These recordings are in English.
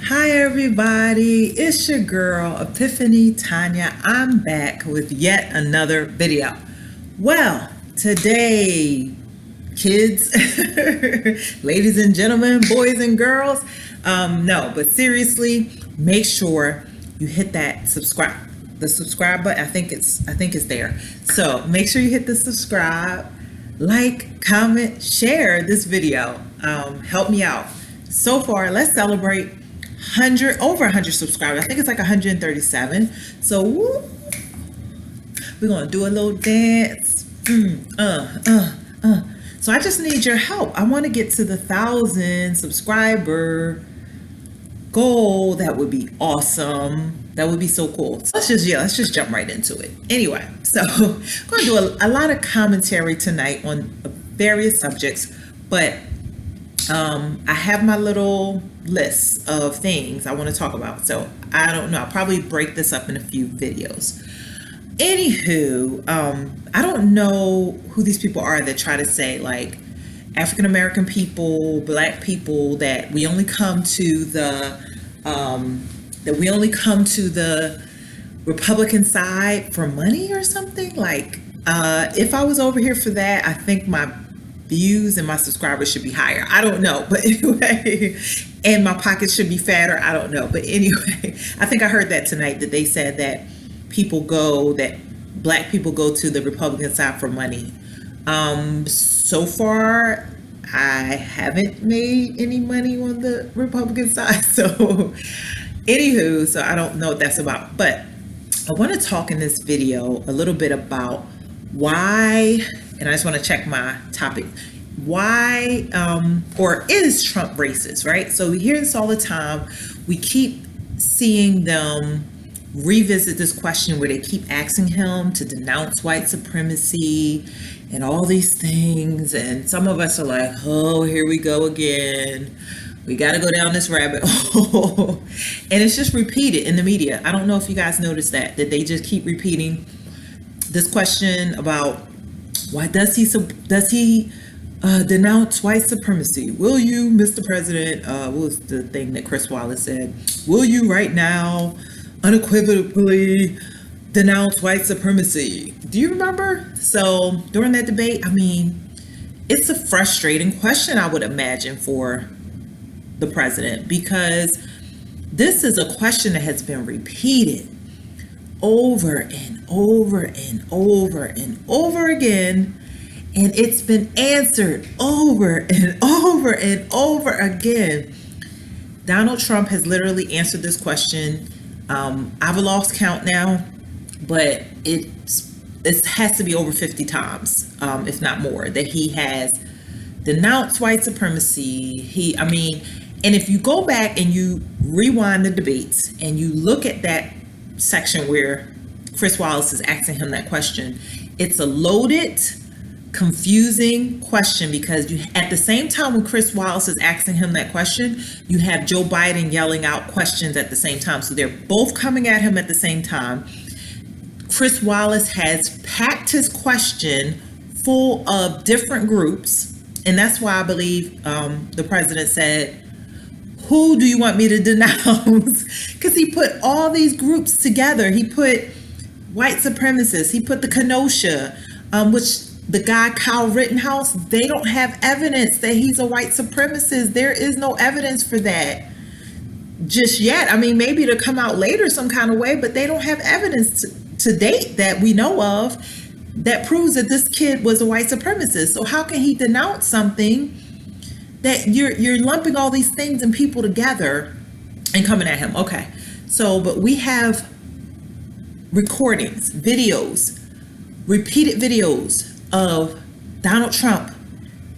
Hi everybody, it's your girl Epiphany Tanya. I'm back with yet another video. Well, today, kids, ladies and gentlemen, boys and girls, no, but seriously, make sure you hit that the subscribe button. I think it's there. So make sure you hit the subscribe, like, comment, share this video. Help me out. So far, let's celebrate over 100 subscribers. I think it's like 137. So woo, we're gonna do a little dance. So I just need your help. I want to get to the 1,000 subscriber goal. That would be awesome. That would be so cool. So let's just jump right into it. Anyway, so I'm going to do a lot of commentary tonight on various subjects, but I have my little list of things I want to talk about. So I don't know. I'll probably break this up in a few videos. Anywho, I don't know who these people are that try to say like African American people, Black people, that we only come to the Republican side for money or something. Like, if I was over here for that, I think my views and my subscribers should be higher. I don't know, but anyway, and my pockets should be fatter. I don't know, but anyway, I think I heard that tonight, that they said that Black people go to the Republican side for money. So far, I haven't made any money on the Republican side. So anywho, so I don't know what that's about, but I want to talk in this video a little bit about why, and I just want to check my topic, why or is Trump racist, right? So we hear this all the time. We keep seeing them revisit this question where they keep asking him to denounce white supremacy and all these things, and some of us are like, oh, here we go again. We got to go down this rabbit hole. And it's just repeated in the media. I don't know if you guys noticed that they just keep repeating this question about why does he denounce white supremacy? Will you, Mr. President, what was the thing that Chris Wallace said? Will you right now unequivocally denounce white supremacy? Do you remember? So during that debate, I mean, it's a frustrating question, I would imagine, for the president, because this is a question that has been repeated over and over and over and over again, and it's been answered over and over and over again. Donald Trump has literally answered this question. I've lost count now, but it has to be over 50 times, if not more, that he has denounced white supremacy. And if you go back and you rewind the debates and you look at that section where Chris Wallace is asking him that question, it's a loaded, confusing question, because you, at the same time when Chris Wallace is asking him that question, you have Joe Biden yelling out questions at the same time. So they're both coming at him at the same time. Chris Wallace has packed his question full of different groups, and that's why I believe the president said, who do you want me to denounce? Because he put all these groups together. He put white supremacists, he put the Kenosha, which the guy Kyle Rittenhouse, they don't have evidence that he's a white supremacist. There is no evidence for that just yet. I mean, maybe it'll come out later some kind of way, but they don't have evidence to date that we know of that proves that this kid was a white supremacist. So how can he denounce something that you're lumping all these things and people together and coming at him? Okay, so but we have recordings, videos, repeated videos of Donald Trump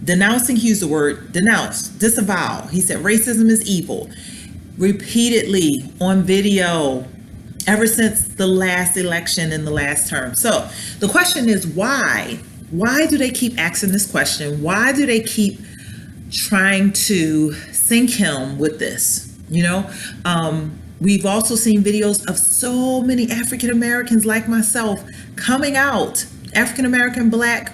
denouncing, he used the word denounce, disavow. He said racism is evil repeatedly on video ever since the last election in the last term. So the question is, why do they keep asking this question? Why do they keep trying to sink him with this? We've also seen videos of so many African Americans like myself coming out, African American, Black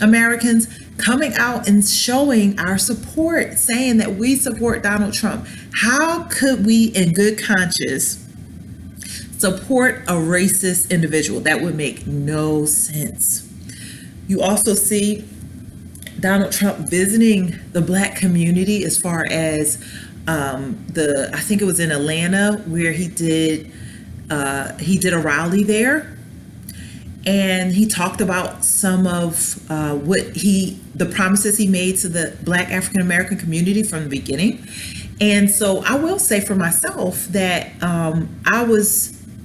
Americans coming out and showing our support, saying that we support Donald Trump. How could we, in good conscience, support a racist individual? That would make no sense. You also see Donald Trump visiting the Black community, as far as I think it was in Atlanta, where he did a rally there, and he talked about some of the promises he made to the Black African American community from the beginning. And so I will say for myself that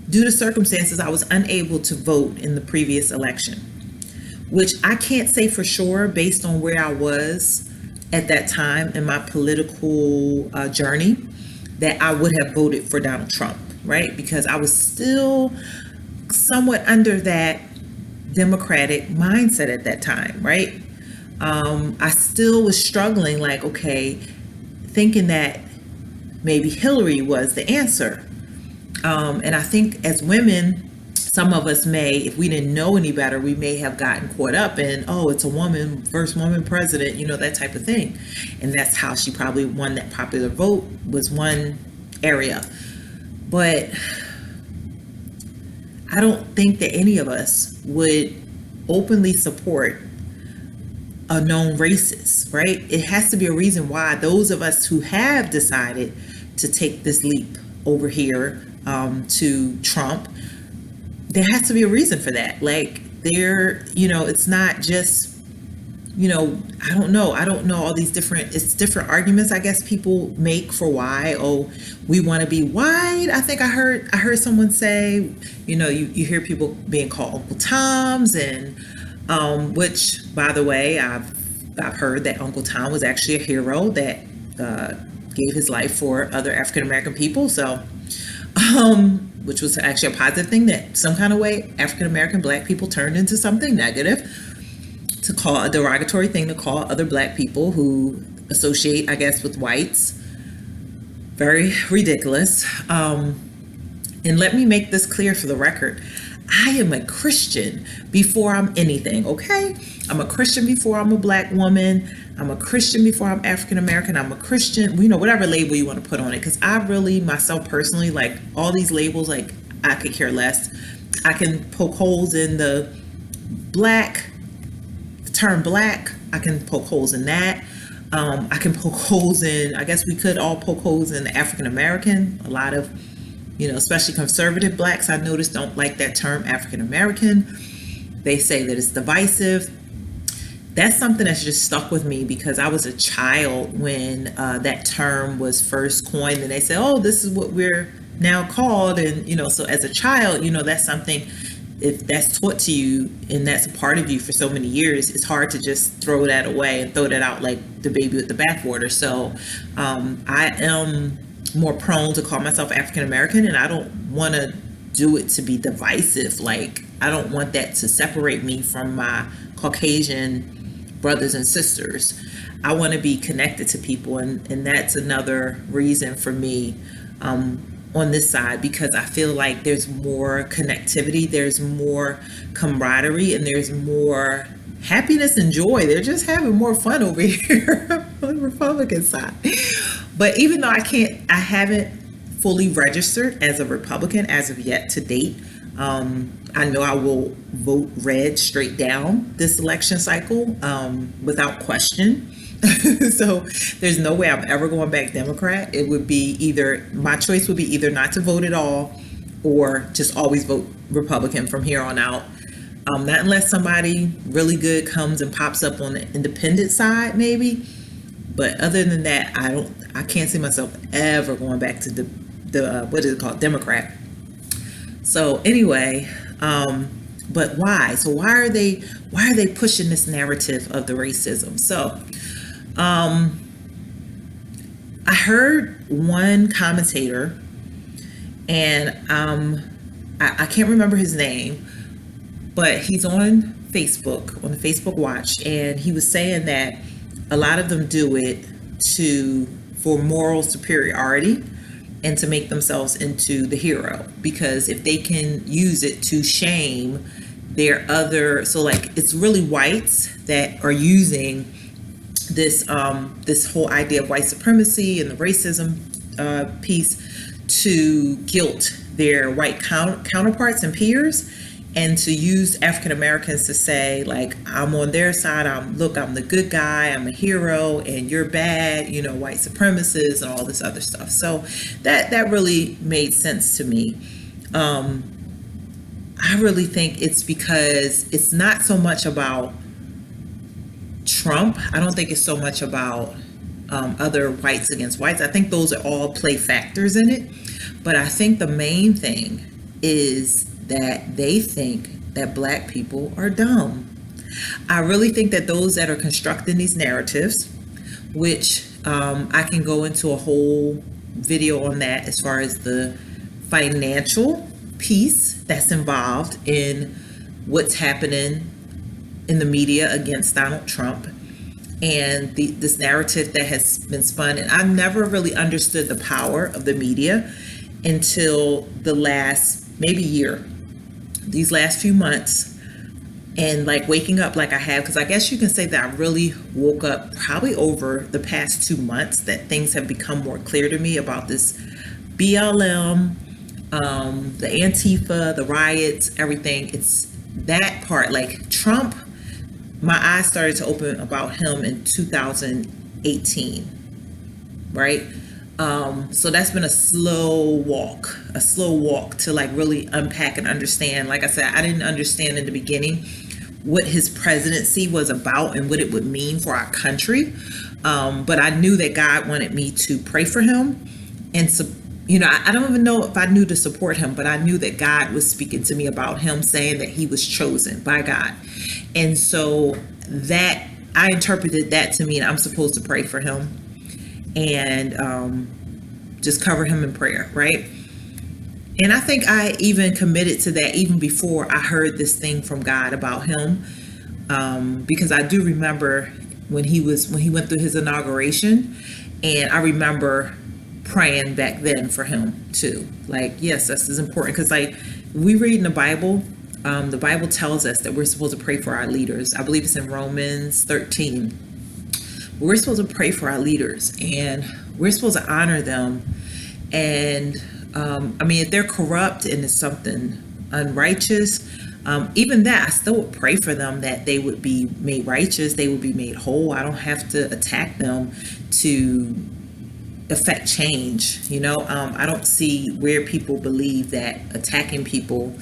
due to circumstances, I was unable to vote in the previous election, which I can't say for sure based on where I was at that time in my political journey, that I would have voted for Donald Trump, right? Because I was still somewhat under that Democratic mindset at that time, right? I still was struggling, like, okay, thinking that maybe Hillary was the answer. And I think as women, some of us may, if we didn't know any better, we may have gotten caught up in, oh, it's a woman, first woman president, that type of thing. And that's how she probably won that popular vote, was one area. But I don't think that any of us would openly support a known racist, right? It has to be a reason why those of us who have decided to take this leap over here to Trump, there has to be a reason for that. Like, it's not just, I don't know all these different arguments I guess people make for why, we want to be white. I think I heard someone say, you hear people being called Uncle Toms, and which, by the way, I've heard that Uncle Tom was actually a hero that gave his life for other African American people. So which was actually a positive thing, that some kind of way African American Black people turned into something negative, to call a derogatory thing to call other Black people who associate, I guess, with whites. Very ridiculous. And let me make this clear for the record. I am a Christian before I'm anything, okay? I'm a Christian before I'm a Black woman. I'm a Christian before I'm African American. I'm a Christian, whatever label you want to put on it. Because I really, myself personally, like all these labels, like I could care less. I can poke holes in the term Black. I can poke holes in that. I can poke holes in, I guess we could all poke holes in the African American. A lot of, especially conservative Blacks, I noticed, don't like that term African American. They say that it's divisive. That's something that's just stuck with me, because I was a child when that term was first coined, and they said, oh, this is what we're now called. And, so as a child, that's something, if that's taught to you and that's a part of you for so many years, it's hard to just throw that away and throw that out like the baby with the bathwater. So I am more prone to call myself African American, and I don't want to do it to be divisive. Like, I don't want that to separate me from my Caucasian brothers and sisters. I want to be connected to people, and that's another reason for me on this side, because I feel like there's more connectivity, there's more camaraderie, and there's more happiness and joy. They're just having more fun over here on the Republican side. But even though I haven't fully registered as a Republican as of yet to date, I know I will vote red straight down this election cycle without question. So there's no way I'm ever going back Democrat. It would be my choice would be either not to vote at all, or just always vote Republican from here on out. Not unless somebody really good comes and pops up on the independent side, maybe. But other than that, I can't see myself ever going back to the what is it called, Democrat. So anyway, but why? So why are they pushing this narrative of the racism? So I heard one commentator, and I can't remember his name, but he's on Facebook, on the Facebook Watch, and he was saying that a lot of them do it for moral superiority and to make themselves into the hero, because if they can use it to shame there are other, so like it's really whites that are using this this whole idea of white supremacy and the racism piece to guilt their white counterparts and peers, and to use African Americans to say, like, I'm on their side, I'm the good guy, I'm a hero, and you're bad, you know, white supremacists and all this other stuff. So that really made sense to me. I really think it's because it's not so much about Trump. I don't think it's so much about other whites against whites. I think those are all play factors in it. But I think the main thing is that they think that Black people are dumb. I really think that those that are constructing these narratives, which I can go into a whole video on that as far as the financial piece that's involved in what's happening in the media against Donald Trump, and this narrative that has been spun. And I've never really understood the power of the media until the last maybe year, these last few months, and like waking up like I have, because I guess you can say that I really woke up probably over the past 2 months, that things have become more clear to me about this BLM, the Antifa, the riots, everything. It's that part. Like Trump, my eyes started to open about him in 2018, right? So that's been a slow walk to like really unpack and understand. Like I said, I didn't understand in the beginning what his presidency was about and what it would mean for our country. But I knew that God wanted me to pray for him. And so, you know, I don't even know if I knew to support him, but I knew that God was speaking to me about him, saying that he was chosen by God. And so that I interpreted that to mean I'm supposed to pray for him and just cover him in prayer, right? And I think I even committed to that even before I heard this thing from God about him, because I do remember when he went through his inauguration, and I remember praying back then for him too. Like, yes, this is important, because like we read in the Bible tells us that we're supposed to pray for our leaders. I believe it's in Romans 13. We're supposed to pray for our leaders, and we're supposed to honor them. And I mean, if they're corrupt and it's something unrighteous, even that, I still would pray for them, that they would be made righteous, they would be made whole. I don't have to attack them to affect change. You know, I don't see where people believe that attacking people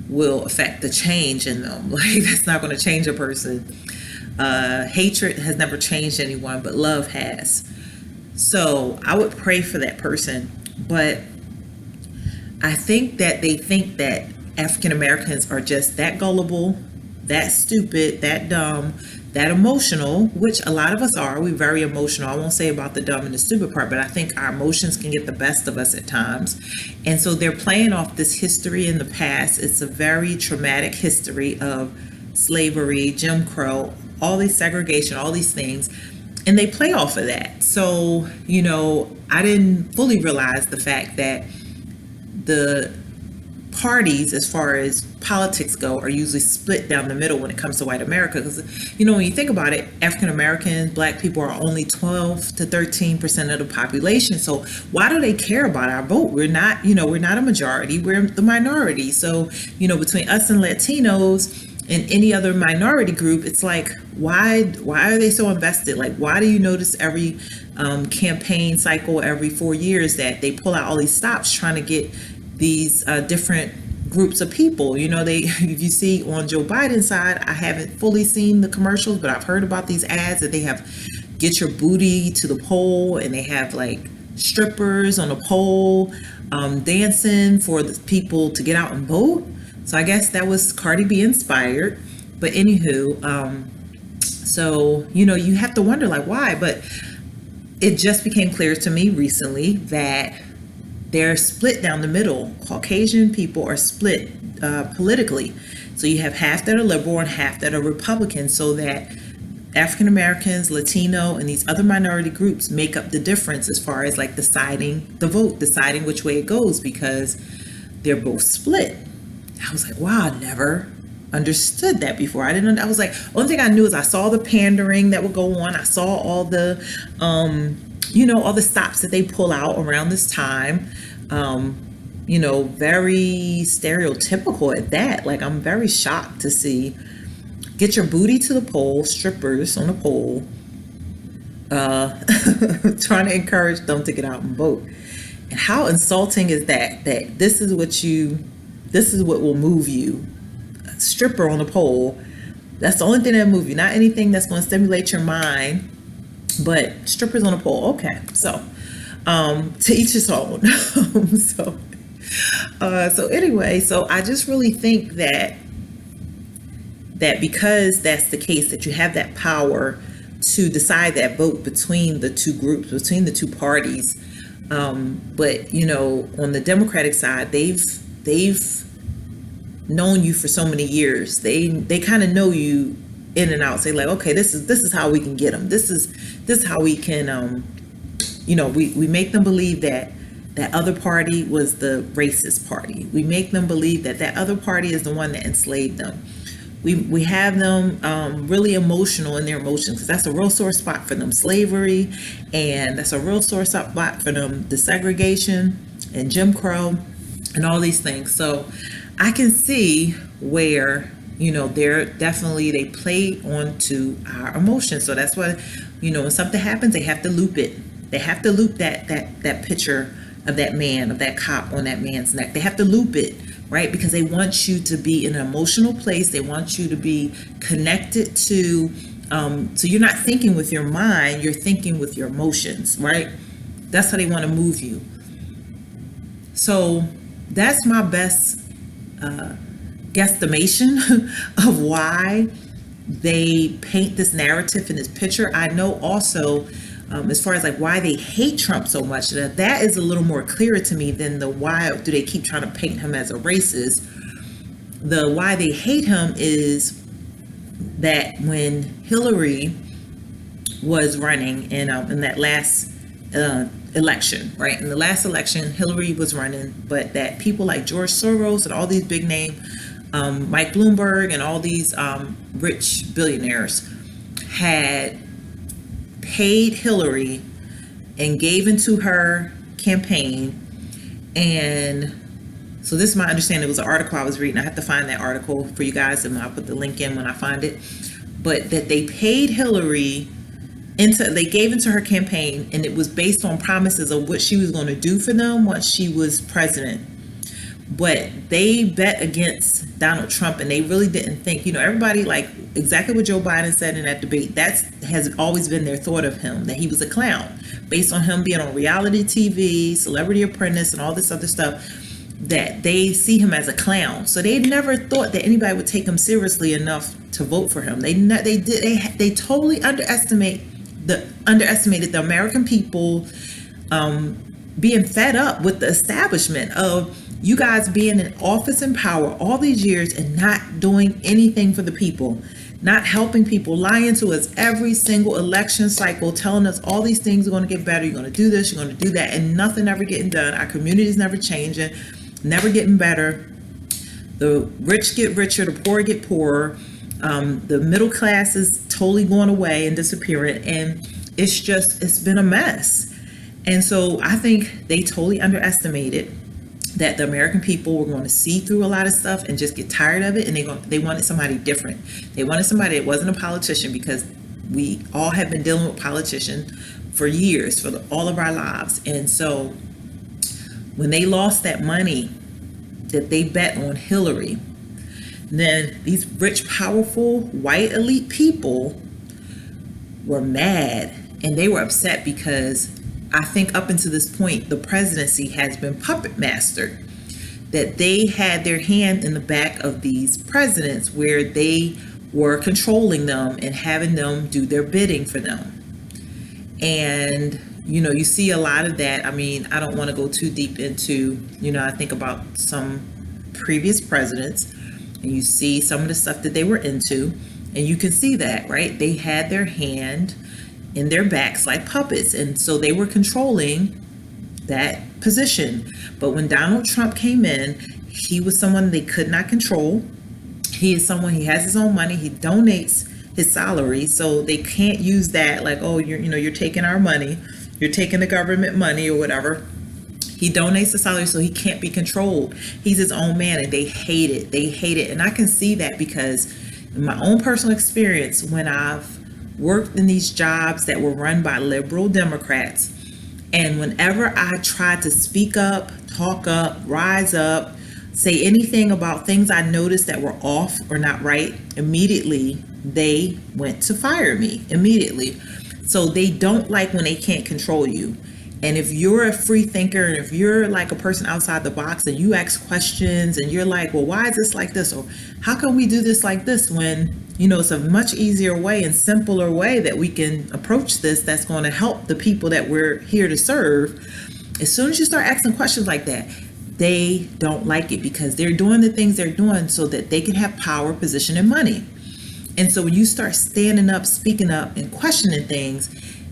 will affect the change in them. Like, that's not going to change a person. Hatred has never changed anyone, but love has. So I would pray for that person. But I think that they think that African Americans are just that gullible, that stupid, that dumb, that emotional, which a lot of us are. We're very emotional. I won't say about the dumb and the stupid part, but I think our emotions can get the best of us at times. And so they're playing off this history in the past. It's a very traumatic history of slavery, Jim Crow, all these segregation, all these things. And they play off of that. So, you know, I didn't fully realize the fact that the parties, as far as politics go, are usually split down the middle when it comes to white America. Because, you know, when you think about it, African Americans, Black people are only 12 to 13% of the population. So why do they care about our vote? We're not, you know, we're not a majority, we're the minority. So, you know, between us and Latinos and any other minority group, it's like, why are they so invested? Like, why do you notice every campaign cycle every 4 years that they pull out all these stops trying to get these different groups of people? You know, if you see on Joe Biden's side, I haven't fully seen the commercials, but I've heard about these ads that they have get your booty to the poll, and they have like strippers on a pole dancing for the people to get out and vote. So I guess that was Cardi B inspired. But anywho, so, you know, you have to wonder like why, but it just became clear to me recently that they're split down the middle. Caucasian people are split politically. So you have half that are liberal and half that are Republican, so that African Americans, Latino, and these other minority groups make up the difference as far as like deciding the vote, deciding which way it goes, because they're both split. I was like, wow, I never understood that before. I was like, only thing I knew is I saw the pandering that would go on. I saw all the, all the stops that they pull out around this time. Very stereotypical at that. Like, I'm very shocked to see get your booty to the pole, strippers on the pole, trying to encourage them to get out and vote. And how insulting is that this is what will move you. A stripper on the pole. That's the only thing that moves you, not anything that's going to stimulate your mind, but strippers on a pole. Okay, so to each his own. So anyway, so I just really think that because that's the case, that you have that power to decide that vote between the two groups, between the two parties. But on the Democratic side, they've known you for so many years. They kind of know you in and out. Say like, okay, this is how we can get them. This is how we can we make them believe that other party was the racist party. We make them believe that other party is the one that enslaved them. We have them really emotional in their emotions, because that's a real sore spot for them, slavery, and that's a real sore spot for them, desegregation and Jim Crow and all these things. So I can see where they're definitely, they play onto our emotions. So that's why when something happens, they have to loop it. They have to loop that picture of that man, of that cop on that man's neck. They have to loop it, right? Because they want you to be in an emotional place. They want you to be connected to, so you're not thinking with your mind, you're thinking with your emotions, right? That's how they want to move you. So that's my best guesstimation of why they paint this narrative in this picture. I know also, as far as like why they hate Trump so much, that is a little more clearer to me than the why do they keep trying to paint him as a racist. The why they hate him is that when Hillary was running in that last election, right? In the last election, Hillary was running, but that people like George Soros and all these big name, Mike Bloomberg and all these rich billionaires had paid Hillary and gave into her campaign. And so this is my understanding. It was an article I was reading. I have to find that article for you guys, and I'll put the link in when I find it. But that they paid Hillary they gave into her campaign, and it was based on promises of what she was going to do for them once she was president. But they bet against Donald Trump, and they really didn't think, everybody, like exactly what Joe Biden said in that debate, that has always been their thought of him, that he was a clown, based on him being on reality TV, Celebrity Apprentice, and all this other stuff, that they see him as a clown. So they never thought that anybody would take him seriously enough to vote for him. They totally underestimated the American people being fed up with the establishment of you guys being in office and power all these years and not doing anything for the people, not helping people, lying to us every single election cycle, telling us all these things are going to get better, you're going to do this, you're going to do that, and nothing ever getting done. Our community's never changing, never getting better. The rich get richer, the poor get poorer. The middle class is totally going away and disappearing, and it's been a mess. And so I think they totally underestimated that the American people were going to see through a lot of stuff and just get tired of it, and they wanted somebody different. They wanted somebody that wasn't a politician, because we all have been dealing with politicians for years, for all of our lives. And so when they lost that money that they bet on Hillary, then these rich, powerful, white elite people were mad, and they were upset because I think up until this point, the presidency has been puppet mastered, that they had their hand in the back of these presidents where they were controlling them and having them do their bidding for them. And, you see a lot of that. I mean, I don't want to go too deep into, I think about some previous presidents, and you see some of the stuff that they were into, and you can see that, right? They had their hand in their backs like puppets, and so they were controlling that position. But when Donald Trump came in, he was someone they could not control. He is someone, he has his own money, he donates his salary, so they can't use that like, oh, you're taking our money, you're taking the government money or whatever. He donates the salary, so he can't be controlled. He's his own man, and they hate it. They hate it. And I can see that because in my own personal experience, when I've worked in these jobs that were run by liberal Democrats, and whenever I tried to speak up, talk up, rise up, say anything about things I noticed that were off or not right, immediately they went to fire me immediately. So they don't like when they can't control you. And if you're a free thinker, and if you're like a person outside the box and you ask questions and you're like, well, why is this like this? Or how can we do this like this, when, it's a much easier way and simpler way that we can approach this that's going to help the people that we're here to serve. As soon as you start asking questions like that, they don't like it, because they're doing the things they're doing so that they can have power, position, and money. And so when you start standing up, speaking up, and questioning things,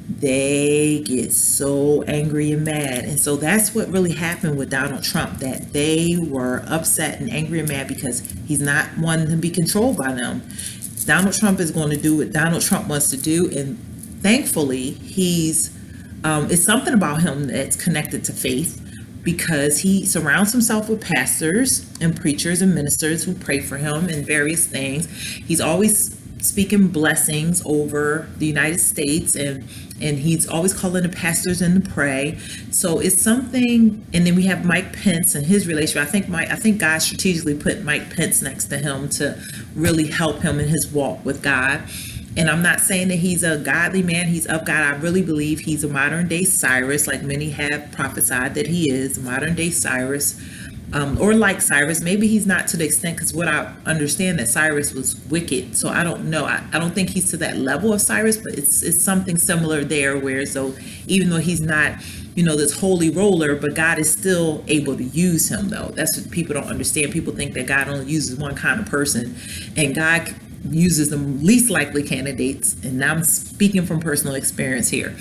they get so angry and mad. And so that's what really happened with Donald Trump, that they were upset and angry and mad because he's not one to be controlled by them. Donald Trump is going to do what Donald Trump wants to do. And thankfully, it's something about him that's connected to faith, because he surrounds himself with pastors and preachers and ministers who pray for him in various things. He's always speaking blessings over the United States, and he's always calling the pastors in to pray. So it's something. And then we have Mike Pence and his relationship. I think God strategically put Mike Pence next to him to really help him in his walk with God. And I'm not saying that he's a godly man, he's of God. I really believe he's a modern day Cyrus, like many have prophesied that he is, modern day Cyrus. Or like Cyrus. Maybe he's not to the extent, because what I understand that Cyrus was wicked. So I don't know. I don't think he's to that level of Cyrus, but it's something similar there, where so even though he's not, this holy roller, but God is still able to use him, though. That's what people don't understand. People think that God only uses one kind of person, and God uses the least likely candidates. And now I'm speaking from personal experience here.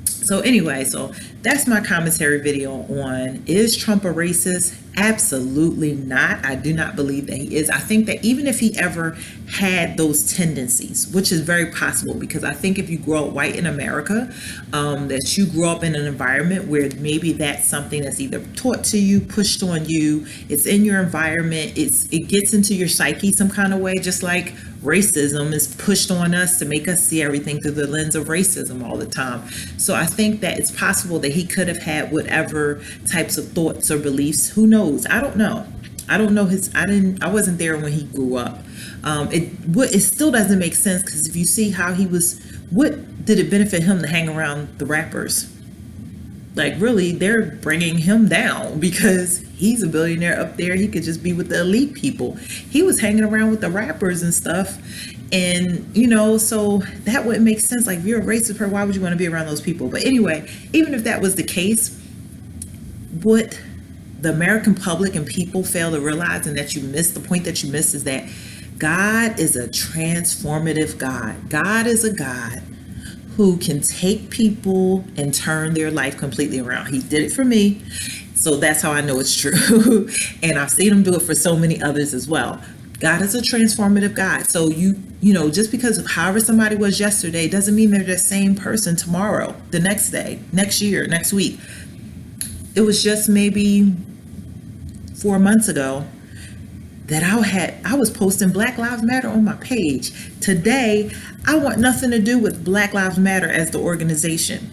So anyway, so that's my commentary video on, is Trump a racist? Absolutely not. I do not believe that he is. I think that even if he ever had those tendencies, which is very possible, because I think if you grow up white in America, that you grew up in an environment where maybe that's something that's either taught to you, pushed on you, it's in your environment, it gets into your psyche some kind of way, just like racism is pushed on us to make us see everything through the lens of racism all the time. So I think that it's possible that he could have had whatever types of thoughts or beliefs. Who knows? I don't know. I don't know I wasn't there when he grew up. It still doesn't make sense, because if you see how he was, what did it benefit him to hang around the rappers? Like, really, they're bringing him down because he's a billionaire up there. He could just be with the elite people. He was hanging around with the rappers and stuff. And, so that wouldn't make sense. Like, if you're a racist person, why would you want to be around those people? But anyway, even if that was the case, what the American public and people fail to realize, and that you miss, the point that you miss, is that God is a transformative God. God is a God who can take people and turn their life completely around. He did it for me, so that's how I know it's true. And I've seen him do it for so many others as well. God is a transformative God. So just because of however somebody was yesterday doesn't mean they're the same person tomorrow, the next day, next year, next week. It was just maybe 4 months ago that I was posting Black Lives Matter on my page. Today, I want nothing to do with Black Lives Matter as the organization.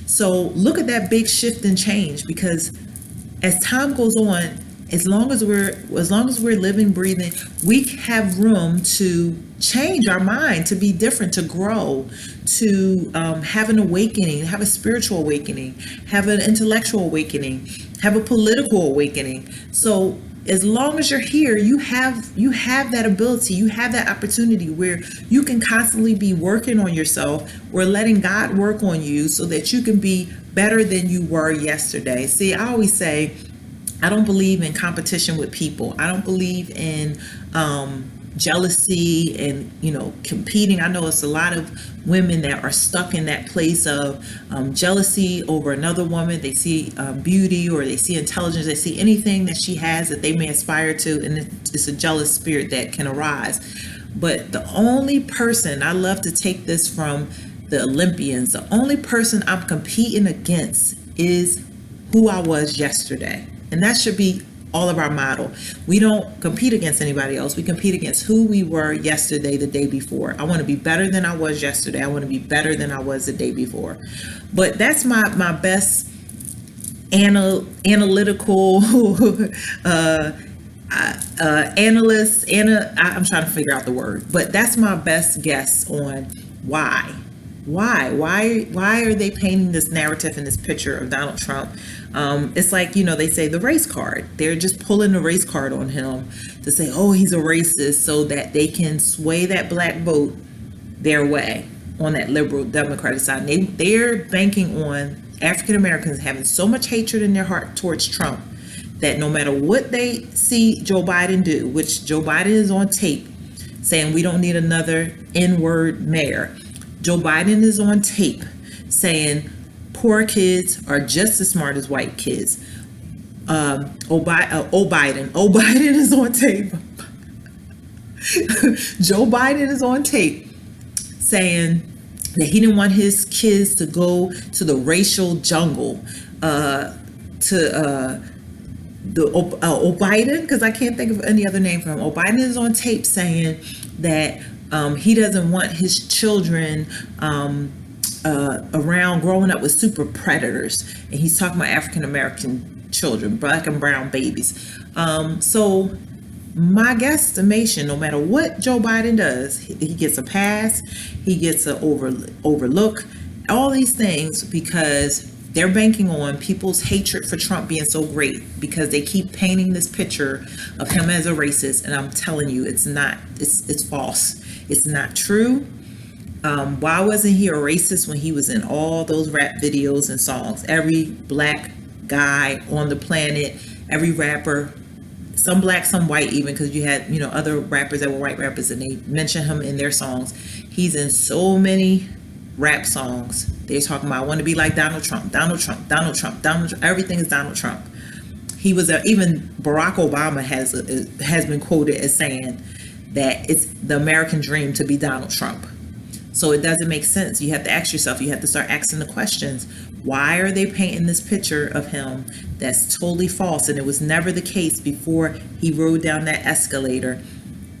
So look at that big shift and change, because as time goes on, as long as we're living, breathing, we have room to change our mind, to be different, to grow, to have an awakening, have a spiritual awakening, have an intellectual awakening, have a political awakening. So as long as you're here, you have that ability, you have that opportunity where you can constantly be working on yourself, or letting God work on you so that you can be better than you were yesterday. See, I always say, I don't believe in competition with people. I don't believe in jealousy and, competing. I know it's a lot of women that are stuck in that place of jealousy over another woman. They see beauty, or they see intelligence, they see anything that she has that they may aspire to, and it's a jealous spirit that can arise. But the only person, I love to take this from the Olympians, the only person I'm competing against is who I was yesterday. And that should be all of our model. We don't compete against anybody else. We compete against who we were yesterday, the day before. I want to be better than I was yesterday. I want to be better than I was the day before. But that's my best analytical analyst. I'm trying to figure out the word, but that's my best guess on why. Why are they painting this narrative and this picture of Donald Trump? It's like, they say the race card. They're just pulling the race card on him to say, oh, he's a racist, so that they can sway that black vote their way on that liberal Democratic side. They're banking on African Americans having so much hatred in their heart towards Trump that no matter what they see Joe Biden do, which Joe Biden is on tape saying we don't need another N-word mayor. Joe Biden is on tape saying poor kids are just as smart as white kids. Biden is on tape. Joe Biden is on tape saying that he didn't want his kids to go to the racial jungle, Biden, because I can't think of any other name for him. Biden is on tape saying that he doesn't want his children around growing up with super predators. And he's talking about African American children, black and brown babies. So my guesstimation, no matter what Joe Biden does, he gets a pass, he gets an overlook, all these things, because they're banking on people's hatred for Trump being so great, because they keep painting this picture of him as a racist. And I'm telling you, it's not, it's false. It's not true. Why wasn't he a racist when he was in all those rap videos and songs? Every black guy on the planet, every rapper, some black, some white even, because you had, other rappers that were white rappers and they mention him in their songs. He's in so many rap songs. They're talking about, I want to be like Donald Trump, Donald Trump, Donald Trump, Donald Trump. Everything is Donald Trump. He was even Barack Obama has been quoted as saying that it's the American dream to be Donald Trump. So it doesn't make sense. You have to ask yourself, you have to start asking the questions. Why are they painting this picture of him that's totally false? And it was never the case before he rode down that escalator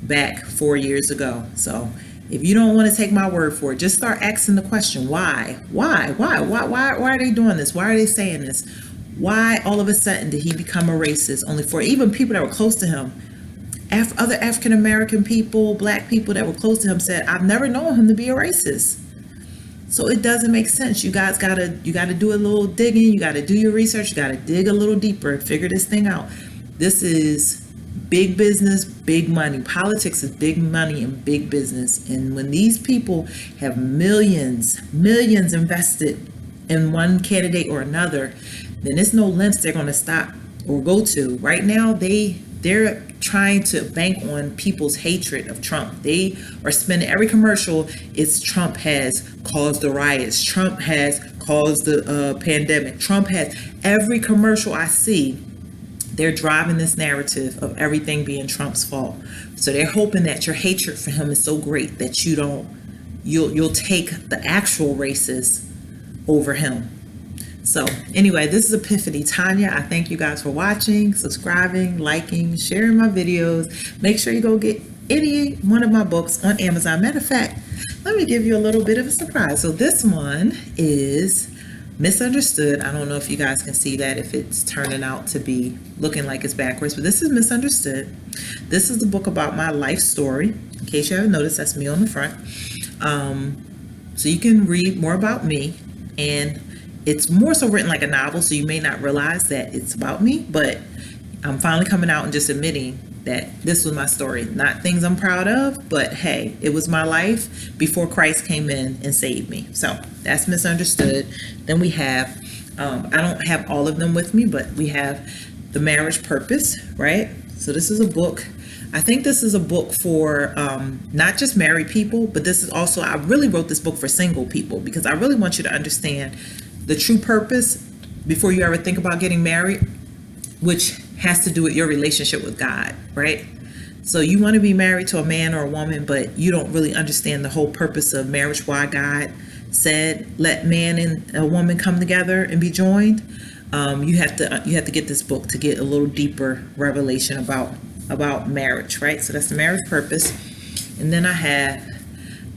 back 4 years ago. So if you don't want to take my word for it, just start asking the question, why? Why are they doing this? Why are they saying this? Why all of a sudden did he become a racist? Only for even people that were close to him. Other African American people, black people that were close to him said, I've never known him to be a racist. So it doesn't make sense. You guys gotta do a little digging. You gotta do your research. You gotta dig a little deeper and figure this thing out. This is big business, big money. Politics is big money and big business. And when these people have millions invested in one candidate or another, then there's no lengths they're gonna stop or go to. Right now, they're trying to bank on people's hatred of Trump. They are spending every commercial. It's Trump has caused the riots. Trump has caused the pandemic. Trump has every commercial I see. They're driving this narrative of everything being Trump's fault. So they're hoping that your hatred for him is so great that you'll take the actual racist over him. So anyway, this is Epiphany Tanya. I thank you guys for watching, subscribing, liking, sharing my videos. Make sure you go get any one of my books on Amazon. Matter of fact, let me give you a little bit of a surprise. So this one is Misunderstood. I don't know if you guys can see that, if it's turning out to be looking like it's backwards, but this is Misunderstood. This is the book about my life story. In case you haven't noticed, that's me on the front. So you can read more about me, and it's more so written like a novel, so you may not realize that it's about me, but I'm finally coming out and just admitting that this was my story. Not things I'm proud of, but hey, it was my life before Christ came in and saved me. So that's Misunderstood. Then we have, I don't have all of them with me, but we have The Marriage Purpose, right? So this is a book. I think this is a book for not just married people, but this is also, I really wrote this book for single people because I really want you to understand the true purpose before you ever think about getting married, which has to do with your relationship with God, right? So you want to be married to a man or a woman, but you don't really understand the whole purpose of marriage, why God said, let man and a woman come together and be joined. You have to get this book to get a little deeper revelation about marriage, right? So that's the marriage purpose. And then I have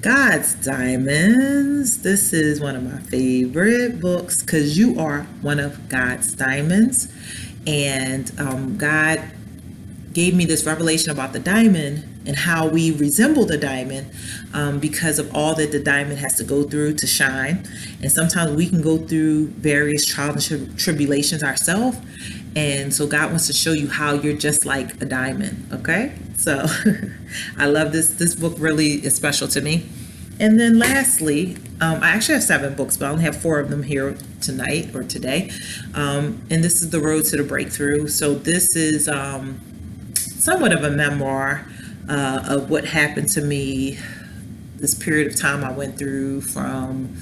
God's Diamonds. This is one of my favorite books because you are one of God's diamonds. And God gave me this revelation about the diamond and how we resemble the diamond because of all that the diamond has to go through to shine. And sometimes we can go through various trials and tribulations ourselves. And so God wants to show you how you're just like a diamond. Okay. So I love this. This book really is special to me. And then lastly, I actually have 7 books, but I only have 4 of them here tonight or today. And this is The Road to the Breakthrough. So this is somewhat of a memoir of what happened to me, this period of time I went through from,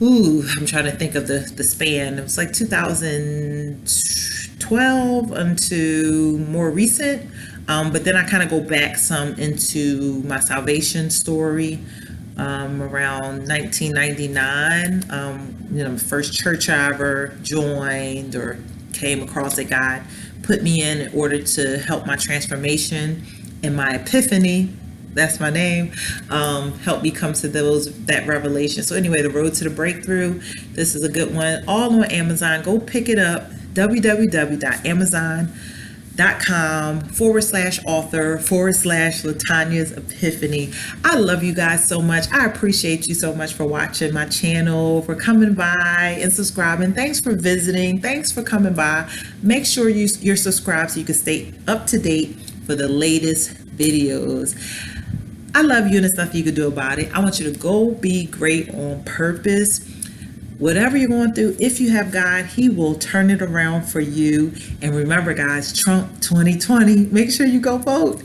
I'm trying to think of the span. It was like 2012 unto more recent. But then I kind of go back some into my salvation story around 1999. First church I ever joined or came across that God put me in order to help my transformation and my epiphany. That's my name. Help me come to that revelation. So anyway, The Road to the Breakthrough. This is a good one. All on Amazon. Go pick it up. www.amazon.com/author/Latanya's Epiphany. I love you guys so much. I appreciate you so much for watching my channel, for coming by and subscribing. Thanks for visiting. Thanks for coming by. Make sure you're subscribed so you can stay up to date for the latest videos. I love you and there's nothing you can do about it. I want you to go be great on purpose. Whatever you're going through, if you have God, He will turn it around for you. And remember, guys, Trump 2020, make sure you go vote.